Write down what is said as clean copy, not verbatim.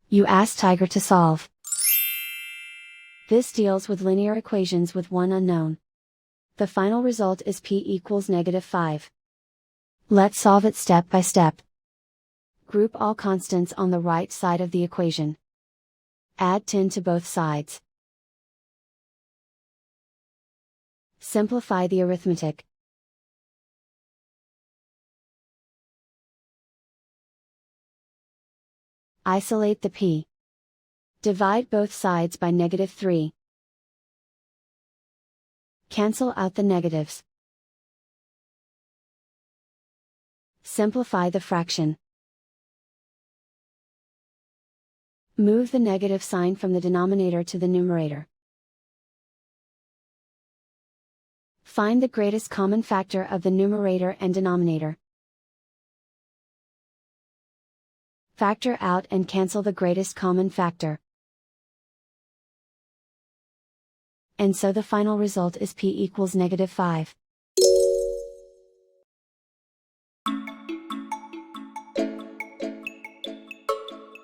You ask Tiger to solve. This deals with linear equations with one unknown. The final result is p equals -5. Let's solve it step by step. Group all constants on the right side of the equation. Add 10 to both sides. Simplify the arithmetic. Isolate the p. Divide both sides by -3. Cancel out the negatives. Simplify the fraction. Move the negative sign from the denominator to the numerator. Find the greatest common factor of the numerator and denominator. Factor out and cancel the greatest common factor. And so the final result is p equals -5.